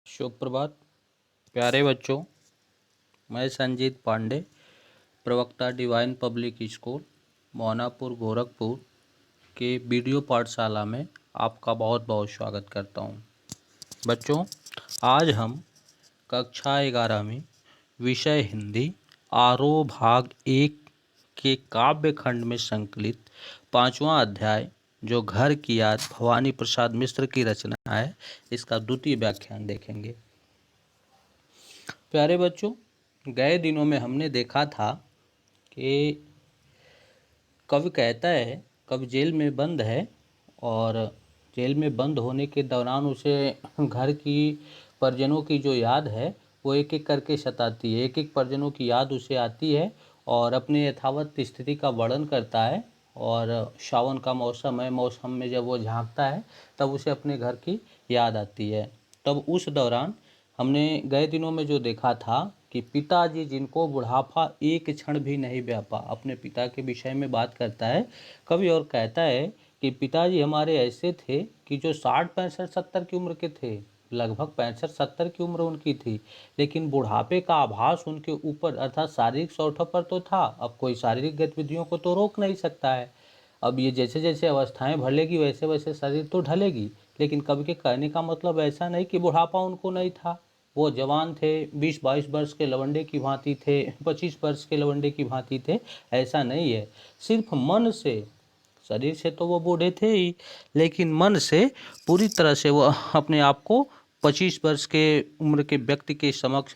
शुभ प्रभात प्यारे बच्चों। मैं संजीत पांडे, प्रवक्ता divine public school Mohanapur Gorakhpur के वीडियो पाठशाला में आपका बहुत बहुत स्वागत करता हूं। बच्चों, आज हम कक्षा 11वीं विषय हिंदी आरोह भाग 1 के काव्य खंड में संकलित 5वां अध्याय जो घर की याद भवानी प्रसाद मिश्र की रचना है, इसका द्वितीय व्याख्यान देखेंगे। प्यारे बच्चों, गए दिनों में हमने देखा था कि कवि कहता है, कवि जेल में बंद है और जेल में बंद होने के दौरान उसे घर की परिजनों की जो याद है वो एक एक करके सताती है। एक एक परिजनों की याद उसे आती है और अपने यथावत स्थिति का वर्णन करता है। और सावन का मौसम है, मौसम में जब वो झांकता है तब उसे अपने घर की याद आती है। तब उस दौरान हमने गए दिनों में जो देखा था कि पिताजी जिनको बुढ़ापा एक क्षण भी नहीं व्यापा, अपने पिता के विषय में बात करता है कवि और कहता है कि पिताजी हमारे ऐसे थे कि जो 60 65 70 की उम्र के थे, लगभग 65 70 की उम्र उनकी थी, लेकिन बुढ़ापे का आभास उनके ऊपर अर्थात शारीरिक सौठों पर तो था। अब कोई शारीरिक गतिविधियों को तो रोक नहीं सकता है। अब ये जैसे जैसे अवस्थाएं बढ़ेगी वैसे वैसे शरीर तो ढलेगी, लेकिन कवि के कहने का मतलब ऐसा नहीं कि बुढ़ापा उनको नहीं था। वो जवान थे, 20-22 वर्ष के लवंडे की भांति थे, 25 वर्ष के लवंडे की भांति थे, ऐसा नहीं है। सिर्फ मन से, शरीर से तो वो बूढ़े थे ही, लेकिन मन से पूरी तरह से वो अपने आप को 25 वर्ष के उम्र के व्यक्ति के समक्ष,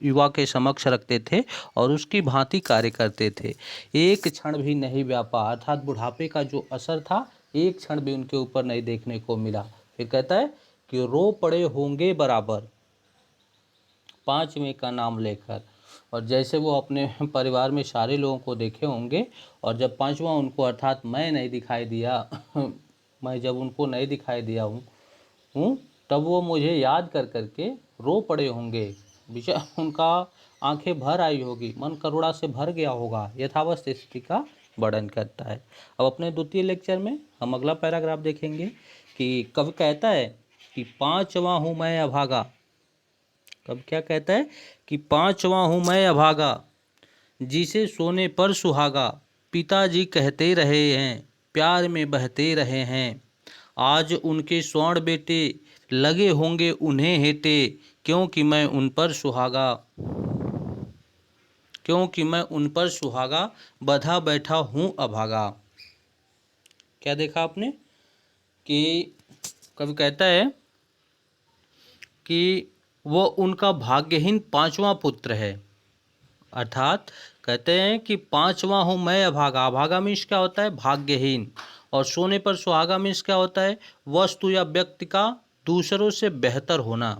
युवा के समक्ष रखते थे और उसकी भांति कार्य करते थे। एक क्षण भी नहीं व्यापा, अर्थात बुढ़ापे का जो असर था एक क्षण भी उनके ऊपर नहीं देखने को मिला। फिर कहता है कि रो पड़े होंगे बराबर 5वें का नाम लेकर। और जैसे वो अपने परिवार में सारे लोगों को देखे होंगे और जब 5वां उनको अर्थात मैं नहीं दिखाई दिया मैं जब उनको नहीं दिखाई दिया हूँ तब वो मुझे याद कर करके रो पड़े होंगे। विचार उनका आंखें भर आई होगी, मन करुणा से भर गया होगा। यथावत स्थिति का वर्णन करता है। अब अपने द्वितीय लेक्चर में हम अगला पैराग्राफ देखेंगे कि कवि कहता है कि 5वां हूँ मैं अभागा। कब क्या कहता है कि 5वां हूँ मैं अभागा, जिसे सोने पर सुहागा। पिताजी कहते रहे हैं, प्यार में बहते रहे हैं। आज उनके स्वर्ण बेटे लगे होंगे उन्हें हेटे, क्योंकि मैं उन पर सुहागा, क्योंकि मैं उन पर सुहागा बधा बैठा हूँ अभागा। क्या देखा आपने कि कवि कहता है कि वो उनका भाग्यहीन 5वां पुत्र है। अर्थात कहते हैं कि 5वां हूँ मैं अभागा। अभागा मीन्स क्या होता है? भाग्यहीन। और सोने पर सुहागा मीन्स क्या होता है? वस्तु या व्यक्ति का दूसरों से बेहतर होना।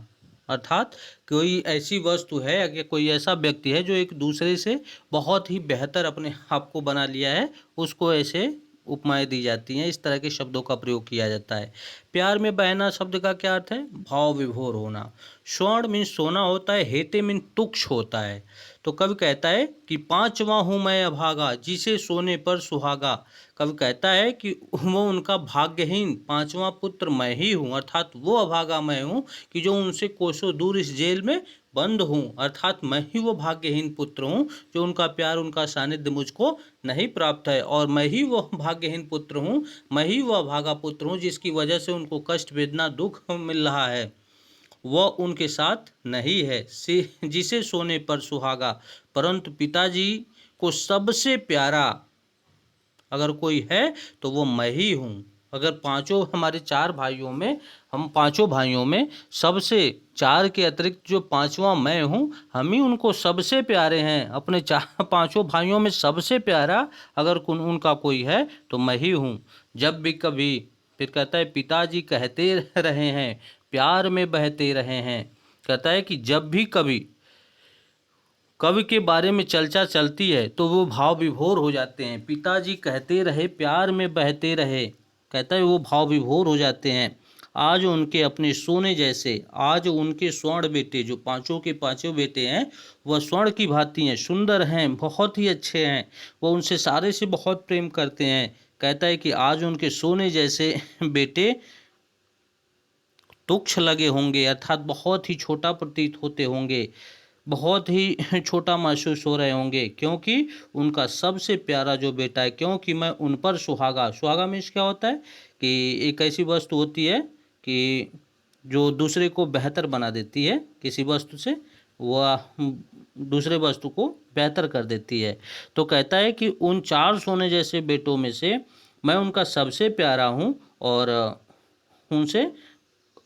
अर्थात कोई ऐसी वस्तु है या कोई ऐसा व्यक्ति है जो एक दूसरे से बहुत ही बेहतर अपने आप को बना लिया है, उसको ऐसे उपमाएं दी जाती हैं। इस तरह के शब्दों का प्रयोग किया जाता है। प्यार में बहना शब्द का क्या अर्थ है? भाव विभोर होना। स्वर्ण मीन्स सोना होता है, हेते मीन्स तुक्ष होता है। तो कवि कहता है कि 5वां हूँ मैं अभागा, जिसे सोने पर सुहागा। कवि कहता है कि वो उनका भाग्यहीन 5वां पुत्र मैं ही हूँ, अर्थात वो अभागा मैं हूँ कि जो उनसे कोसों दूर इस जेल में बंद हूँ। अर्थात मैं ही वो भाग्यहीन पुत्र हूँ जो उनका प्यार, उनका सानिध्य मुझको नहीं प्राप्त है। और मैं ही वो भाग्यहीन पुत्र हूँ, मैं ही वो अभागा पुत्र हूँ जिसकी वजह से उनको कष्ट, वेदना, दुख मिल रहा है। वह उनके साथ नहीं है जिसे सोने पर सुहागा, परंतु पिताजी को सबसे प्यारा अगर कोई है तो वो मैं ही हूँ। अगर पांचों हमारे 4 भाइयों में, हम पांचों भाइयों में सबसे 4 के अतिरिक्त जो 5वां मैं हूँ, हम ही उनको सबसे प्यारे हैं। अपने 5 भाइयों में सबसे प्यारा अगर उनका कोई है तो मैं ही हूँ। जब भी कभी, फिर कहता है पिताजी कहते रहे हैं, प्यार में बहते रहे हैं। कहता है कि जब भी कभी कवि के बारे में चर्चा चलती है तो वो भाव विभोर हो जाते हैं। पिताजी कहते रहे, प्यार में बहते रहे, कहता है वो भाव विभोर हो जाते हैं। आज उनके अपने सोने जैसे, आज उनके स्वर्ण बेटे, जो पांचों के पांचों बेटे हैं, वह स्वर्ण की भांति हैं, सुंदर हैं, बहुत ही अच्छे हैं। वो उनसे सारे से बहुत प्रेम करते हैं। कहता है कि आज उनके सोने जैसे बेटे तुच्छ लगे होंगे, अर्थात बहुत ही छोटा प्रतीत होते होंगे, बहुत ही छोटा महसूस हो रहे होंगे, क्योंकि उनका सबसे प्यारा जो बेटा है, क्योंकि मैं उन पर सुहागा। सुहागा मीन्स क्या होता है कि एक ऐसी वस्तु होती है कि जो दूसरे को बेहतर बना देती है, किसी वस्तु से वह दूसरे वस्तु को बेहतर कर देती है। तो कहता है कि उन 4 सोने जैसे बेटों में से मैं उनका सबसे प्यारा हूँ, और उनसे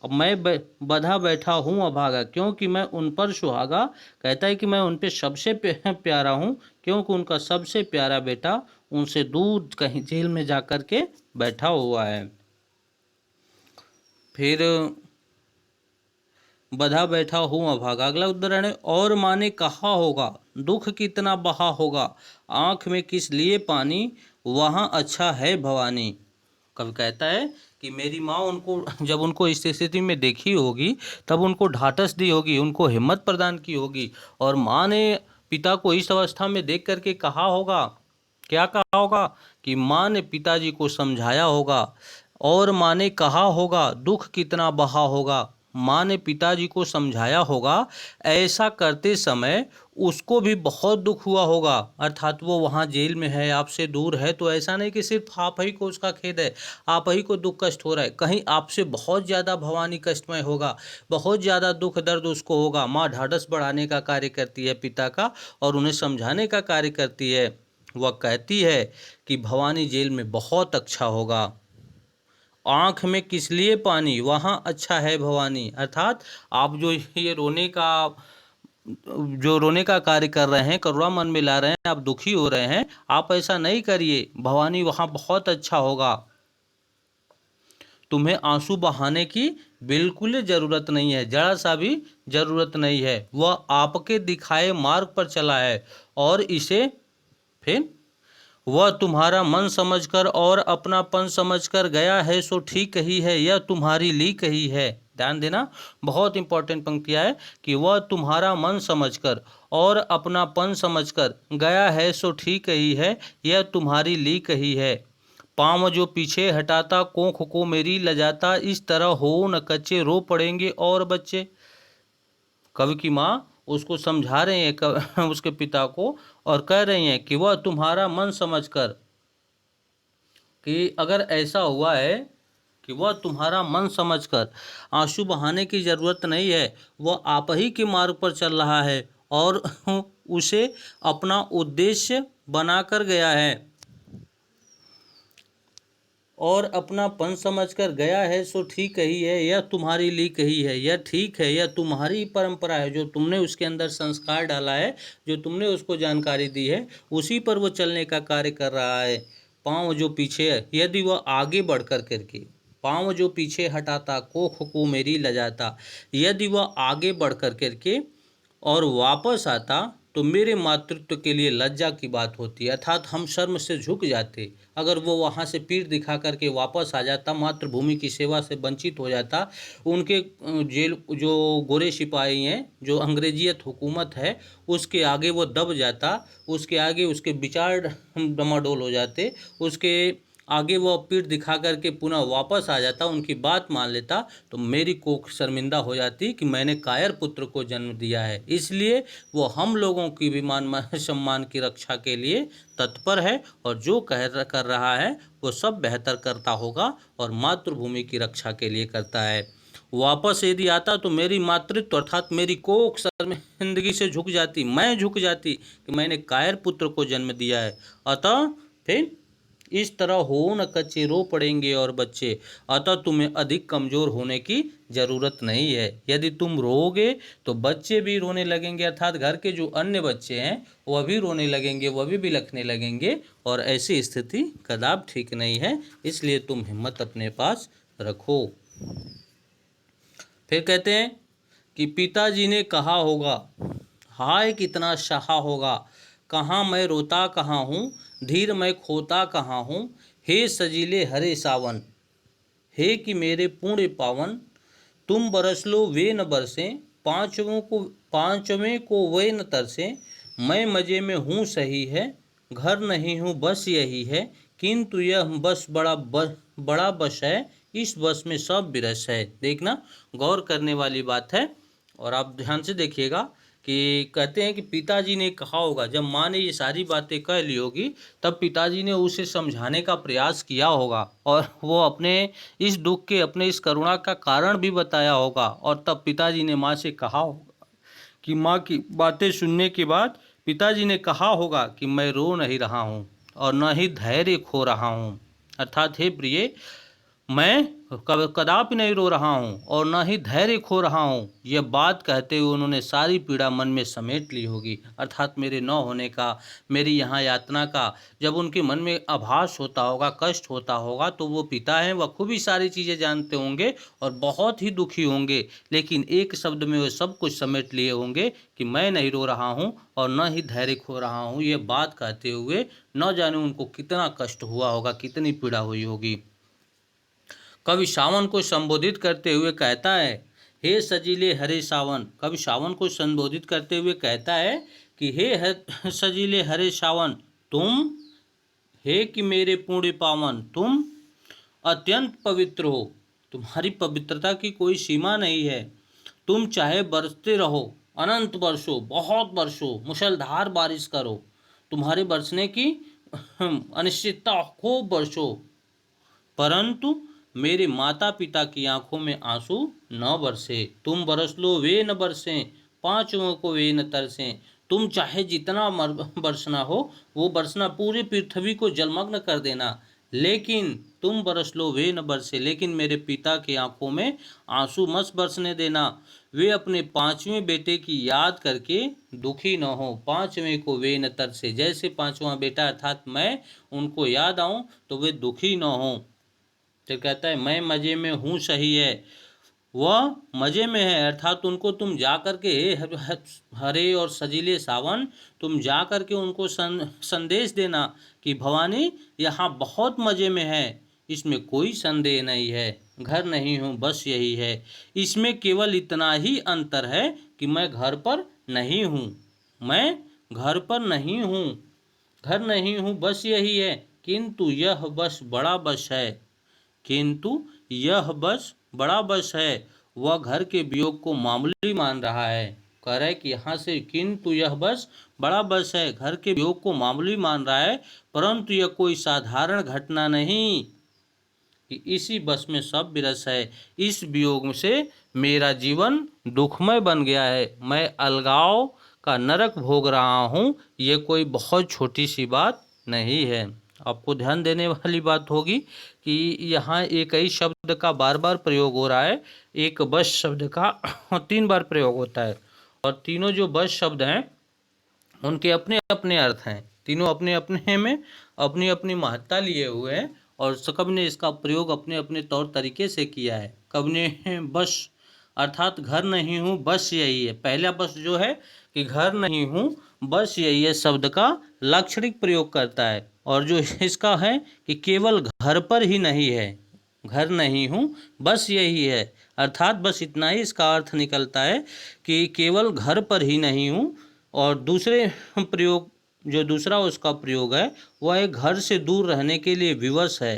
मैं बधा बैठा हूँ अभागा, क्योंकि मैं उन पर सुहागा। कहता है कि मैं उन पे सबसे प्यारा हूँ, क्योंकि उनका सबसे प्यारा बेटा उनसे दूर कहीं जेल में जा कर के बैठा हुआ है। फिर बधा बैठा हूँ अभागा, अगला उदाहरण है, और माँ ने कहा होगा दुख कितना बहा होगा, आँख में किस लिए पानी, वहाँ अच्छा है भवानी। कवि कहता है कि मेरी माँ उनको जब उनको इस स्थिति में देखी होगी तब उनको ढाढ़स दी होगी, उनको हिम्मत प्रदान की होगी, और माँ ने पिता को इस अवस्था में देख करके कहा होगा, क्या कहा होगा कि माँ ने पिताजी को समझाया होगा, और माँ ने कहा होगा दुख कितना बहा होगा, माँ ने पिताजी को समझाया होगा। ऐसा करते समय उसको भी बहुत दुख हुआ होगा, अर्थात वो वहाँ जेल में है, आपसे दूर है, तो ऐसा नहीं कि सिर्फ आप ही को उसका खेद है, आप ही को दुख कष्ट हो रहा है, कहीं आपसे बहुत ज़्यादा भवानी कष्टमय होगा, बहुत ज़्यादा दुख दर्द उसको होगा। माँ ढाढ़स बढ़ाने का कार्य करती है पिता का, और उन्हें समझाने का कार्य करती है। वह कहती है कि भवानी जेल में बहुत अच्छा होगा, आँख में किस लिए पानी, वहाँ अच्छा है भवानी। अर्थात आप जो ये रोने का कार्य कर रहे हैं, करुणा मन में ला रहे हैं, आप दुखी हो रहे हैं, आप ऐसा नहीं करिए, भवानी वहाँ बहुत अच्छा होगा। तुम्हें आंसू बहाने की बिल्कुल ज़रूरत नहीं है, जरा सा भी ज़रूरत नहीं है। वह आपके दिखाए मार्ग पर चला है, और इसे फिर वह तुम्हारा मन समझकर और अपनापन समझकर गया है, सो ठीक ही है, यह तुम्हारी ली कही है। ध्यान देना, बहुत इंपॉर्टेंट पंक्तियाँ है कि वह तुम्हारा मन समझकर और अपनापन समझकर गया है, सो ठीक ही है, यह तुम्हारी ली कही है। पाँव जो पीछे हटाता कोख को मेरी लजाता, इस तरह हो न कच्चे रो पड़ेंगे और बच्चे। कवि की माँ उसको समझा रहे हैं उसके पिता को, और कह रही हैं कि वह तुम्हारा मन समझकर, कि अगर ऐसा हुआ है कि वह तुम्हारा मन समझकर, आंसू बहाने की ज़रूरत नहीं है, वह आप ही के मार्ग पर चल रहा है, और उसे अपना उद्देश्य बनाकर गया है, और अपनापन समझकर गया है, सो ठीक ही है, यह तुम्हारी ली कही है। यह ठीक है, यह तुम्हारी परंपरा है, जो तुमने उसके अंदर संस्कार डाला है, जो तुमने उसको जानकारी दी है, उसी पर वो चलने का कार्य कर रहा है। पाँव जो पीछे है, यदि वह आगे बढ़ कर करके, पाँव जो पीछे हटाता कोख को मेरी लजाता, यदि वह आगे बढ़ कर करके और वापस आता तो मेरे मातृत्व के लिए लज्जा की बात होती है, अर्थात हम शर्म से झुक जाते। अगर वो वहाँ से पीठ दिखा करके वापस आ जाता, मातृभूमि की सेवा से वंचित हो जाता, उनके जेल जो गोरे सिपाही हैं, जो अंग्रेजियत हुकूमत है, उसके आगे वो दब जाता, उसके आगे उसके विचार डमाडोल हो जाते, उसके आगे वो पीठ दिखा करके पुनः वापस आ जाता, उनकी बात मान लेता, तो मेरी कोख शर्मिंदा हो जाती कि मैंने कायर पुत्र को जन्म दिया है। इसलिए वो हम लोगों की भी मान सम्मान की रक्षा के लिए तत्पर है, और जो कर रहा है वो सब बेहतर करता होगा, और मातृभूमि की रक्षा के लिए करता है। वापस यदि आता तो मेरी मातृत्व अर्थात मेरी कोख शर्मिंदगी से झुक जाती, मैं झुक जाती कि मैंने कायर पुत्र को जन्म दिया है। अतः फिर इस तरह हो न कच्चे रो पड़ेंगे और बच्चे, अतः तुम्हें अधिक कमज़ोर होने की ज़रूरत नहीं है। यदि तुम रोओगे तो बच्चे भी रोने लगेंगे, अर्थात घर के जो अन्य बच्चे हैं वह भी रोने लगेंगे, वह भी बिलखने लगेंगे, और ऐसी स्थिति कदाप ठीक नहीं है, इसलिए तुम हिम्मत अपने पास रखो। फिर कहते हैं कि पिताजी ने कहा होगा हाय कितना सहा होगा, कहाँ मैं रोता कहाँ हूँ, धीर मैं खोता कहाँ हूँ, हे सजीले हरे सावन, हे कि मेरे पुण्य पावन, तुम बरस लो वे न बरसें, पांचवें को वे न तरसें, मैं मज़े में हूँ सही है, घर नहीं हूँ बस यही है, किंतु यह बस बड़ा बस है, इस बस में सब विरस है। देखना, गौर करने वाली बात है। और आप ध्यान से देखिएगा कि कहते हैं कि पिताजी ने कहा होगा, जब माँ ने ये सारी बातें कह ली होगी तब पिताजी ने उसे समझाने का प्रयास किया होगा और वो अपने इस दुख के, अपने इस करुणा का कारण भी बताया होगा। और तब पिताजी ने माँ से कहा होगा कि माँ की बातें सुनने के बाद पिताजी ने कहा होगा कि मैं रो नहीं रहा हूँ और न ही धैर्य खो रहा हूँ। अर्थात हे प्रिय, मैं कदापि नहीं रो रहा हूँ और न ही धैर्य खो रहा हूँ। यह बात कहते हुए उन्होंने सारी पीड़ा मन में समेट ली होगी। अर्थात मेरे न होने का, मेरी यहाँ यातना का जब उनके मन में आभास होता होगा, कष्ट होता होगा, तो वो पिता हैं, वह खूब ही सारी चीज़ें जानते होंगे और बहुत ही दुखी होंगे। लेकिन एक शब्द में वे सब कुछ समेट लिए होंगे कि मैं नहीं रो रहा हूँ और न ही धैर्य खो रहा हूँ। ये बात कहते हुए न जाने उनको कितना कष्ट हुआ होगा, कितनी पीड़ा हुई होगी। कवि सावन को संबोधित करते हुए कहता है, हे सजीले हरे सावन। कवि सावन को संबोधित करते हुए कहता है कि हे सजीले हरे सावन, तुम हे कि मेरे पुण्य पावन, तुम अत्यंत पवित्र हो। तुम्हारी पवित्रता की कोई सीमा नहीं है। तुम चाहे बरसते रहो अनंत वर्षों, बहुत वर्षों, मुसलधार बारिश करो, तुम्हारे बरसने की अनिश्चितता खूब वर्षों, परंतु मेरे माता पिता की आंखों में आंसू न बरसे। तुम बरस लो वे न बरसें, पांचों को वे न तरसें। तुम चाहे जितना बरसना हो वो बरसना पूरी पृथ्वी को जलमग्न कर देना, लेकिन तुम बरस लो वे न बरसे, लेकिन मेरे पिता की आंखों में आंसू मत बरसने देना। वे अपने पांचवें बेटे की याद करके दुखी न हो, पांचवें को वे न तरसे। जैसे पांचवा बेटा अर्थात मैं, उनको याद आऊं तो वे दुखी न हो। तो कहता है मैं मज़े में हूँ सही है, वह मज़े में है। अर्थात उनको तुम जा कर के हरे और सजीले सावन, तुम जा कर के उनको संदेश देना कि भवानी यहाँ बहुत मज़े में है, इसमें कोई संदेह नहीं है। घर नहीं हूँ बस यही है, इसमें केवल इतना ही अंतर है कि मैं घर पर नहीं हूँ, मैं घर पर नहीं हूँ, घर नहीं हूँ बस यही है। किंतु यह बस बड़ा बस है, किंतु यह बस बड़ा बस है। वह घर के वियोग को मामूली मान रहा है। कह रहा है कि यहाँ से किंतु यह बस बड़ा बस है, घर के वियोग को मामूली मान रहा है, परंतु यह कोई साधारण घटना नहीं कि इसी बस में सब विरस है। इस वियोग से मेरा जीवन दुखमय बन गया है, मैं अलगाव का नरक भोग रहा हूँ। ये कोई बहुत छोटी सी बात नहीं है। आपको ध्यान देने वाली बात होगी कि यहाँ एक ही शब्द का बार बार प्रयोग हो रहा है। एक बस शब्द का 3 बार प्रयोग होता है और तीनों जो बस शब्द हैं उनके अपने अपने अर्थ हैं। तीनों अपने अपने में अपनी अपनी महत्ता लिए हुए हैं और सब ने इसका प्रयोग अपने अपने तौर तरीके से किया है। कब ने बस अर्थात घर नहीं हूँ बस यही है। पहला बस जो है कि घर नहीं हूँ बस यही है शब्द का लाक्षणिक प्रयोग करता है, और जो इसका है कि केवल घर पर ही नहीं है, घर नहीं हूँ बस यही है, अर्थात बस इतना ही इसका अर्थ निकलता है कि केवल घर पर ही नहीं हूँ। और दूसरे प्रयोग, जो दूसरा उसका प्रयोग है वह एक घर से दूर रहने के लिए विवश है,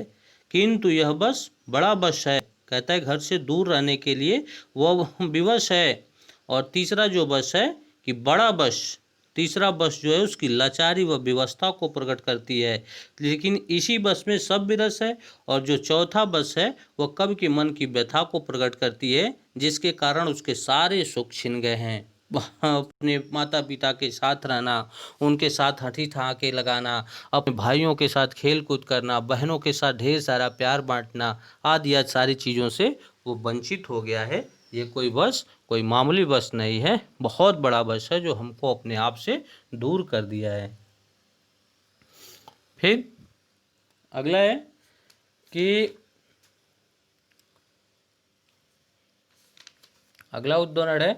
किंतु यह बस बड़ा बस है। कहता है घर से दूर रहने के लिए वह विवश है। और तीसरा जो बस है कि बड़ा बस, तीसरा बस जो है उसकी लाचारी व विवशता को प्रकट करती है, लेकिन इसी बस में सब विरस है। और जो चौथा बस है वह कवि के मन की व्यथा को प्रकट करती है, जिसके कारण उसके सारे सुख छिन गए हैं। अपने माता पिता के साथ रहना, उनके साथ हठी ठहाके लगाना, अपने भाइयों के साथ खेल कूद करना, बहनों के साथ ढेर सारा प्यार बांटना आदि आज सारी चीज़ों से वो वंचित हो गया है। ये कोई बस कोई मामूली बस नहीं है, बहुत बड़ा बस है जो हमको अपने आप से दूर कर दिया है। फिर अगला है कि अगला उदाहरण है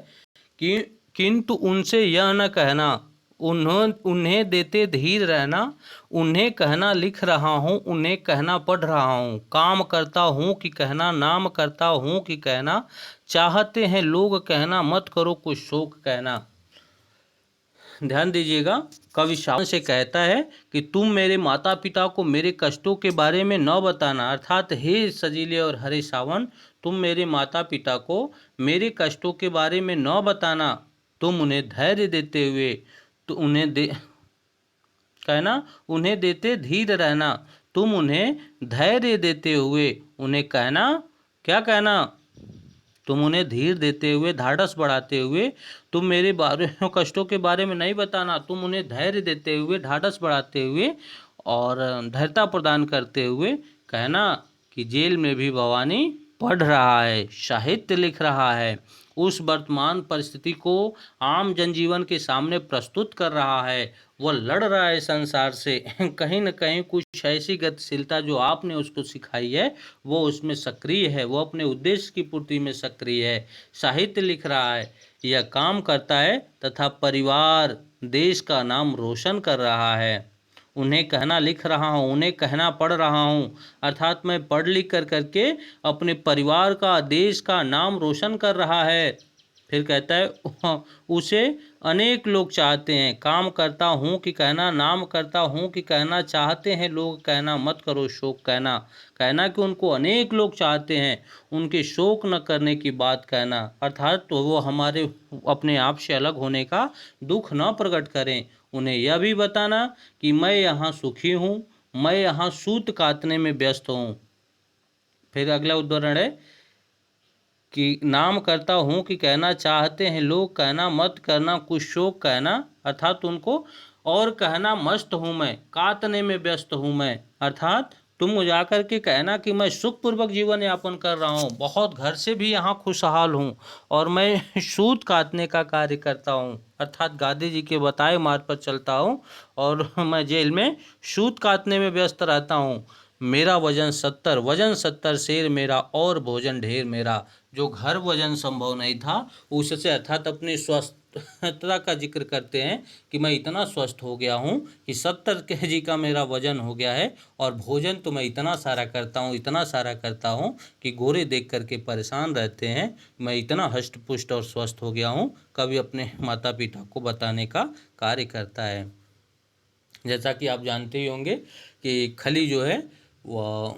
कि किंतु उनसे यह न कहना, उन्हें देते धीर रहना, उन्हें कहना लिख रहा हूँ, उन्हें कहना पढ़ रहा हूँ, काम करता हूँ कि कहना, नाम करता हूँ कि कहना, चाहते हैं लोग कहना, मत करो कुछ शोक कहना। ध्यान दीजिएगा, कवि सावन से कहता है कि तुम मेरे माता पिता को मेरे कष्टों के बारे में न बताना, अर्थात हे सजीले और हरे सावन, तुम मेरे माता पिता को मेरे कष्टों के बारे में न बताना, तुम उन्हें धैर्य देते हुए तो कहना उन्हें देते धीर रहना, तुम उन्हें धैर्य देते हुए उन्हें कहना, क्या कहना, तुम उन्हें धीर देते हुए, ढाढ़स बढ़ाते हुए, तुम मेरे बारे कष्टों के बारे में नहीं बताना, तुम उन्हें धैर्य देते हुए, ढाढ़स बढ़ाते हुए और धैर्यता प्रदान करते हुए कहना कि जेल में भी भवानी पढ़ रहा है, साहित्य लिख रहा है, उस वर्तमान परिस्थिति को आम जनजीवन के सामने प्रस्तुत कर रहा है, वह लड़ रहा है संसार से। कहीं न कहीं कुछ ऐसी गतिशीलता जो आपने उसको सिखाई है वो उसमें सक्रिय है, वो अपने उद्देश्य की पूर्ति में सक्रिय है, साहित्य लिख रहा है, यह काम करता है तथा परिवार देश का नाम रोशन कर रहा है। उन्हें कहना लिख रहा हूँ, उन्हें कहना पढ़ रहा हूँ, अर्थात मैं पढ़ लिख कर करके अपने परिवार का, देश का नाम रोशन कर रहा है। फिर कहता है उसे अनेक लोग चाहते हैं, काम करता हूँ कि कहना, नाम करता हूँ कि कहना चाहते हैं लोग, कहना मत करो शोक, कहना कहना कि उनको अनेक लोग चाहते हैं, उनके शोक न करने की बात कहना, अर्थात तो वो हमारे अपने आप से अलग होने का दुख न प्रकट करें। उन्हें यह भी बताना कि मैं यहाँ सुखी हूँ, मैं यहाँ सूत काटने में व्यस्त हूँ। फिर अगला उदाहरण है कि नाम करता हूँ कि कहना चाहते हैं लोग, कहना मत करना कुछ शोक, कहना अर्थात उनको, और कहना मस्त हूँ मैं, काटने में व्यस्त हूँ मैं, अर्थात तुम जाकर के कहना कि मैं सुखपूर्वक जीवन यापन कर रहा हूँ, बहुत घर से भी यहाँ खुशहाल हूँ और मैं सूत काटने का कार्य करता हूँ, अर्थात गांधी जी के बताए मार्ग पर चलता हूँ और मैं जेल में सूत काटने में व्यस्त रहता हूँ। मेरा वजन 70, वजन 70 शेर मेरा और भोजन ढेर मेरा। जो घर वजन संभव नहीं था उससे, अर्थात अपनी स्वस्थता का जिक्र करते हैं कि मैं इतना स्वस्थ हो गया हूँ कि 70 kg का मेरा वजन हो गया है और भोजन तो मैं इतना सारा करता हूँ, इतना सारा करता हूँ कि गोरे देख करके परेशान रहते हैं, मैं इतना हष्ट पुष्ट और स्वस्थ हो गया हूँ, कभी अपने माता पिता को बताने का कार्य करता है। जैसा कि आप जानते ही होंगे कि खली जो है वह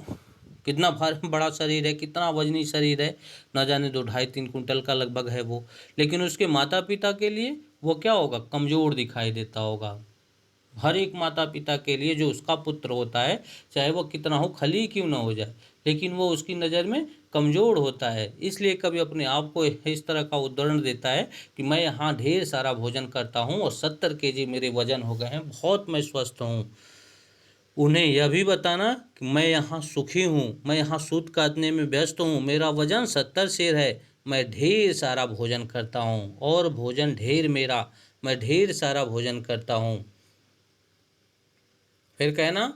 कितना बड़ा शरीर है, कितना वजनी शरीर है, न जाने 2-2.5-3 कुंटल का लगभग है वो, लेकिन उसके माता पिता के लिए वो क्या होगा, कमज़ोर दिखाई देता होगा। हर एक माता पिता के लिए जो उसका पुत्र होता है, चाहे वो कितना हो, खली क्यों ना हो जाए, लेकिन वो उसकी नज़र में कमज़ोर होता है। इसलिए कभी अपने आप को इस तरह का उदाहरण देता है कि मैं यहाँ ढेर सारा भोजन करता हूँ और 70 kg मेरे वजन हो गए हैं, बहुत मैं स्वस्थ हूँ। उन्हें यह भी बताना कि मैं यहाँ सुखी हूँ, मैं यहाँ सूत काटने में व्यस्त हूँ, मेरा वजन 70 शेर है, मैं ढेर सारा भोजन करता हूँ और भोजन ढेर मेरा, मैं ढेर सारा भोजन करता हूँ। फिर कहना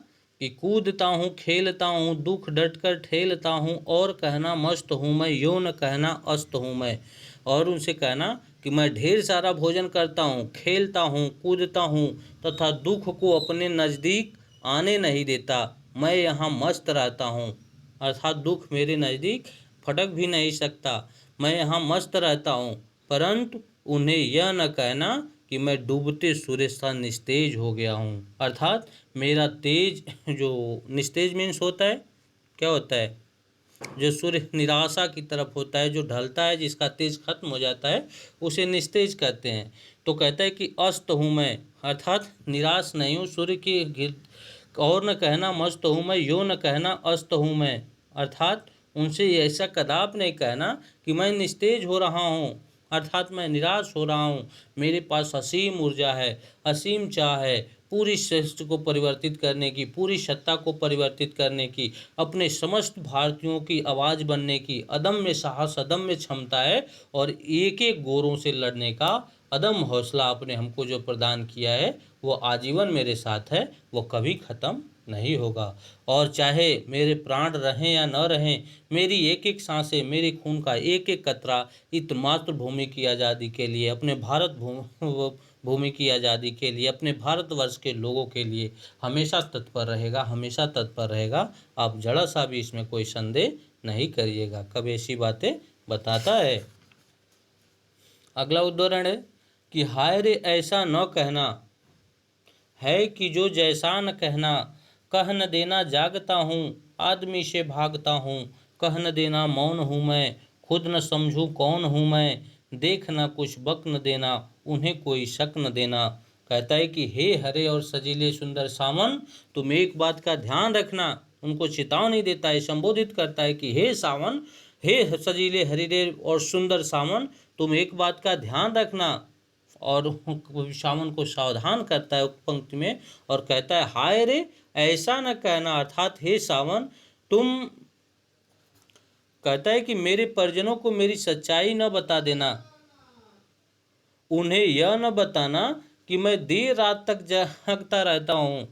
कि कूदता हूँ, खेलता हूँ, दुख डट कर ठेलता हूँ और कहना मस्त हूँ मैं, यो न कहना अस्त हूँ मैं। और उनसे कहना कि मैं ढेर सारा भोजन करता हूँ, खेलता हूँ, कूदता हूँ तथा दुख को अपने नज़दीक आने नहीं देता, मैं यहाँ मस्त रहता हूँ, अर्थात दुख मेरे नज़दीक फटक भी नहीं सकता, मैं यहाँ मस्त रहता हूँ। परंतु उन्हें यह न कहना कि मैं डूबते सूरज सा निस्तेज हो गया हूँ, अर्थात मेरा तेज जो निस्तेज मीन्स होता है, क्या होता है, जो सूर्य निराशा की तरफ होता है, जो ढलता है, जिसका तेज खत्म हो जाता है, उसे निस्तेज कहते हैं। तो कहता है कि अस्त हूँ मैं, अर्थात निराश नहीं हूँ सूर्य की, और न कहना मस्त हूँ मैं, यो न कहना अस्त हूँ मैं, अर्थात उनसे ऐसा कदाप नहीं कहना कि मैं निस्तेज हो रहा हूँ, अर्थात मैं निराश हो रहा हूँ। मेरे पास असीम ऊर्जा है, असीम चाह है, पूरी सृष्टि को परिवर्तित करने की, पूरी सत्ता को परिवर्तित करने की, अपने समस्त भारतीयों की आवाज़ बनने की अदम्य साहस, अदम्य क्षमता है और एक एक गोरों से लड़ने का अदम्य हौसला आपने हमको जो प्रदान किया है वो आजीवन मेरे साथ है, वो कभी ख़त्म नहीं होगा। और चाहे मेरे प्राण रहें या न रहें, मेरी एक एक सांसें, मेरे खून का एक एक कतरा इत मातृभूमि की आज़ादी के लिए, अपने भारत भूमि की आज़ादी के लिए, अपने भारतवर्ष के लोगों के लिए हमेशा तत्पर रहेगा, हमेशा तत्पर रहेगा। आप जरा सा भी इसमें कोई संदेह नहीं करिएगा। कब ऐसी बातें बताता है। अगला उदाहरण है कि हाय रे ऐसा न कहना है कि जो जैसा न कहना, कह न देना जागता हूँ आदमी से भागता हूँ, कह न देना मौन हूँ मैं खुद न समझूँ कौन हूँ मैं, देख न कुछ बक न देना उन्हें कोई शक न देना। कहता है कि हे हरे और सजीले सुंदर सावन, तुम एक बात का ध्यान रखना। उनको चेतावनी देता है, संबोधित करता है कि हे सावन, हे सजीले हरिरे और सुंदर सावन, तुम एक बात का ध्यान रखना। और सावन को सावधान करता है उक्त पंक्ति में और कहता है हाय रे ऐसा न कहना, अर्थात हे सावन तुम, कहता है कि मेरे परिजनों को मेरी सच्चाई न बता देना, उन्हें यह न बताना कि मैं देर रात तक जागता रहता हूँ,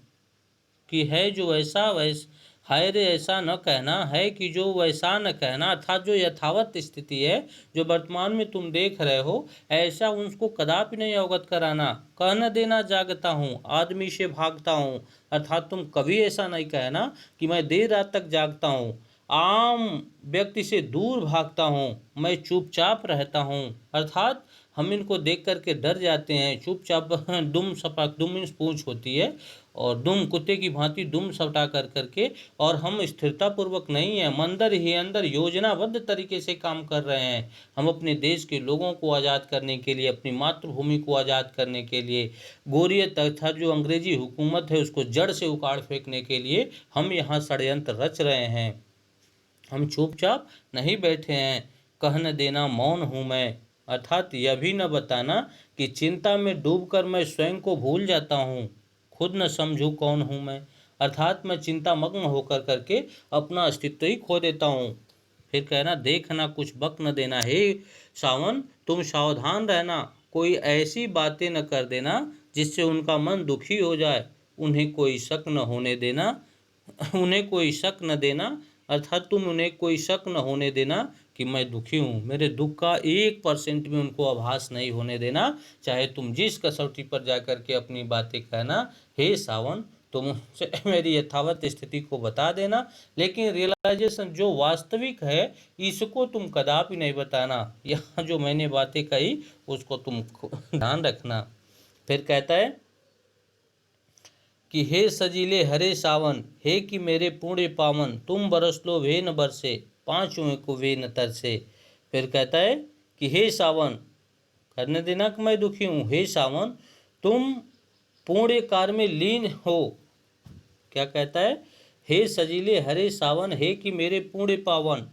कि है जो ऐसा वैसा, हाय रे ऐसा न कहना है कि जो वैसा न कहना, अर्थात जो यथावत स्थिति है जो वर्तमान में तुम देख रहे हो ऐसा उनको कदापि नहीं अवगत कराना। कह न देना जागता हूँ आदमी से भागता हूँ, अर्थात तुम कभी ऐसा नहीं कहना कि मैं देर रात तक जागता हूँ, आम व्यक्ति से दूर भागता हूँ, मैं चुपचाप रहता हूँ। अर्थात हम इनको देख करके डर जाते हैं, चुपचाप दुम सपाक, दुम मीन्स पूंछ होती है, और दुम कुत्ते की भांति दुम सटा कर करके, और हम स्थिरता पूर्वक नहीं है, मंदिर ही अंदर योजनाबद्ध तरीके से काम कर रहे हैं। हम अपने देश के लोगों को आज़ाद करने के लिए, अपनी मातृभूमि को आज़ाद करने के लिए, गोरियत तथा जो अंग्रेजी हुकूमत है उसको जड़ से उखाड़ फेंकने के लिए हम यहाँ षड्यंत्र रच रहे हैं। हम चुपचाप नहीं बैठे हैं। कह न देना मौन हूँ मैं, अर्थात यह भी न बताना कि चिंता में डूबकर मैं स्वयं को भूल जाता हूँ, खुद न समझूँ कौन हूँ मैं, अर्थात मैं चिंता मग्न होकर करके अपना अस्तित्व ही खो देता हूँ। फिर कहना देखना कुछ बक न देना, हे सावन तुम सावधान रहना, कोई ऐसी बातें न कर देना जिससे उनका मन दुखी हो जाए, उन्हें कोई शक न होने देना, उन्हें कोई शक न देना, अर्थात तुम उन्हें कोई शक न होने देना कि मैं दुखी हूँ, मेरे दुख का 1% भी उनको आभास नहीं होने देना, चाहे तुम जिस कसौटी पर जा कर के अपनी बातें कहना। हे सावन तुम मेरी यथावत स्थिति को बता देना, लेकिन रियलाइजेशन जो वास्तविक है इसको तुम कदापि नहीं बताना। यहाँ जो मैंने बातें कही उसको तुम ध्यान रखना। फिर कहता है कि हे सजीले हरे सावन, हे कि मेरे पुण्य पावन, तुम बरस लो वे न बरसे, पांचों को वे न तरसे। फिर कहता है कि हे सावन, करने देना कि मैं दुखी हूँ, हे सावन तुम पुण्य कार्य में लीन हो। क्या कहता है, हे सजीले हरे सावन, हे कि मेरे पुण्य पावन,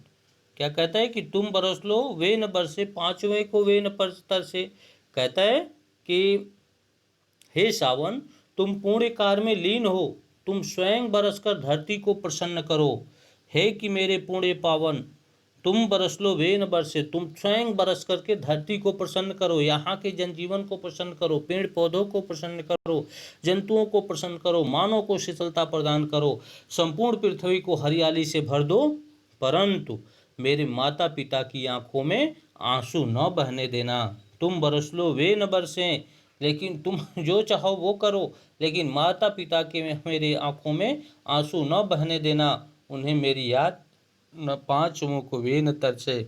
क्या कहता है कि तुम बरस लो वे न बरसे, पांचवें को वे न तरसे। कहता है कि हे सावन तुम पुण्य कार्य में लीन हो, तुम स्वयं बरसकर धरती को प्रसन्न करो। हे कि मेरे पुण्य पावन, तुम बरस लो वे न बरसे, तुम स्वयं बरस करके धरती को प्रसन्न करो, यहाँ के जनजीवन को प्रसन्न करो, पेड़ पौधों को प्रसन्न करो, जंतुओं को प्रसन्न करो, मानव को शीतलता प्रदान करो, संपूर्ण पृथ्वी को हरियाली से भर दो, परंतु मेरे माता पिता की आंखों में आंसू न बहने देना। तुम बरस लो वे न बरसें, लेकिन तुम जो चाहो वो करो, लेकिन माता पिता के मेरे आंखों में आंसू न बहने देना, उन्हें मेरी याद न पांचों को वे न तरसे।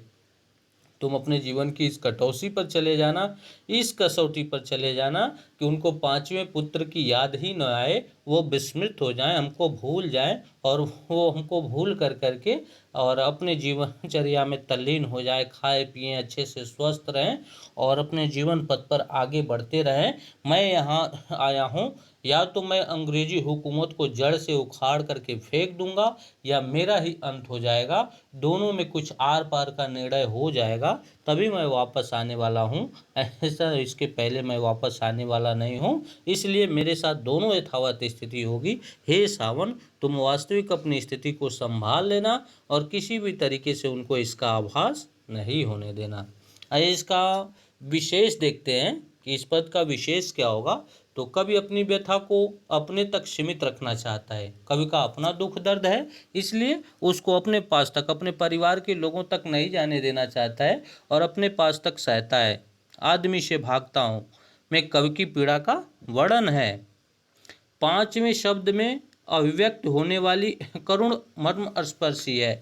तुम अपने जीवन की इस कटौती पर चले जाना, इस कसौटी पर चले जाना कि उनको पांचवें पुत्र की याद ही न आए, वो विस्मृत हो जाएं, हमको भूल जाएं, और वो हमको भूल कर करके और अपने जीवनचर्या में तल्लीन हो जाए, खाए पिए अच्छे से स्वस्थ रहें और अपने जीवन पथ पर आगे बढ़ते रहें। मैं यहाँ आया हूँ, या तो मैं अंग्रेजी हुकूमत को जड़ से उखाड़ करके फेंक दूंगा या मेरा ही अंत हो जाएगा, दोनों में कुछ आर पार का निर्णय हो जाएगा, तभी मैं वापस आने वाला हूँ, ऐसा इसके पहले मैं वापस आने वाला नहीं हूँ। इसलिए मेरे साथ दोनों यथावत स्थिति होगी। हे सावन तुम वास्तविक अपनी स्थिति को संभाल लेना और किसी भी तरीके से उनको इसका आभास नहीं होने देना। आइए इसका विशेष देखते हैं कि इस पद का विशेष क्या होगा। तो कवि अपनी व्यथा को अपने तक सीमित रखना चाहता है, कवि का अपना दुख दर्द है, इसलिए उसको अपने पास तक, अपने परिवार के लोगों तक नहीं जाने देना चाहता है और अपने पास तक सहता है। आदमी से भागता हूँ में कवि की पीड़ा का वर्णन है। पांचवें शब्द में अभिव्यक्त होने वाली करुण मर्म स्पर्शी है।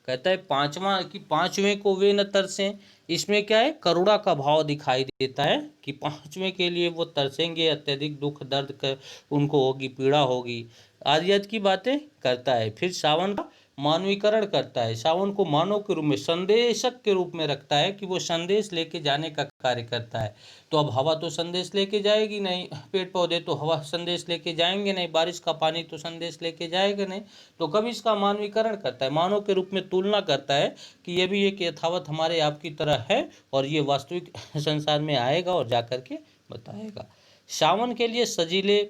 कहता है पांचवा कि पांचवें को वे न तरसें, इसमें क्या है, करुणा का भाव दिखाई देता है कि पांचवें के लिए वो तरसेंगे, अत्यधिक दुख दर्द कर उनको होगी, पीड़ा होगी, आदियत की बातें करता है। फिर सावन का मानवीकरण करता है, सावन को मानव के रूप में, संदेशक के रूप में रखता है कि वो संदेश लेके जाने का कार्य करता है। तो अब हवा तो संदेश लेके जाएगी नहीं, पेड़ पौधे तो हवा संदेश लेके जाएंगे नहीं, बारिश का पानी तो संदेश लेके जाएगा नहीं। तो कभी इसका मानवीकरण करता है, मानव के रूप में तुलना करता है कि ये भी एक यथावत हमारे आपकी तरह है और ये वास्तविक संसार में आएगा और जा कर के बताएगा। सावन के लिए सजीले,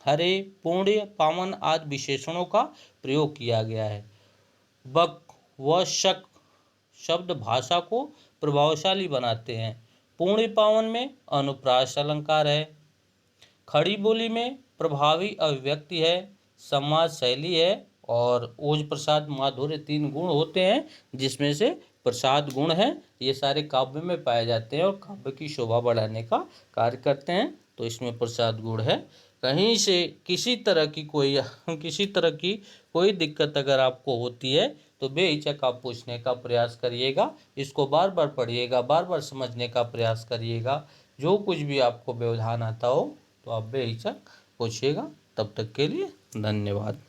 हरे, पुण्य, पावन आदि विशेषणों का प्रयोग किया गया है। बक व शक शब्द भाषा को प्रभावशाली बनाते हैं। पुण्य पावन में अनुप्रास अलंकार है, खड़ी बोली में प्रभावी अभिव्यक्ति है, समाज शैली है और ओज प्रसाद माधुर्य, तीन गुण होते हैं जिसमें से प्रसाद गुण है। ये सारे काव्य में पाए जाते हैं और काव्य की शोभा बढ़ाने का कार्य करते हैं। तो इसमें प्रसाद गुण है। कहीं से किसी तरह की कोई दिक्कत अगर आपको होती है तो बेहिचक आप पूछने का प्रयास करिएगा, इसको बार बार पढ़िएगा, बार बार समझने का प्रयास करिएगा। जो कुछ भी आपको व्यवधान आता हो तो आप बेहिचक पूछिएगा। तब तक के लिए धन्यवाद।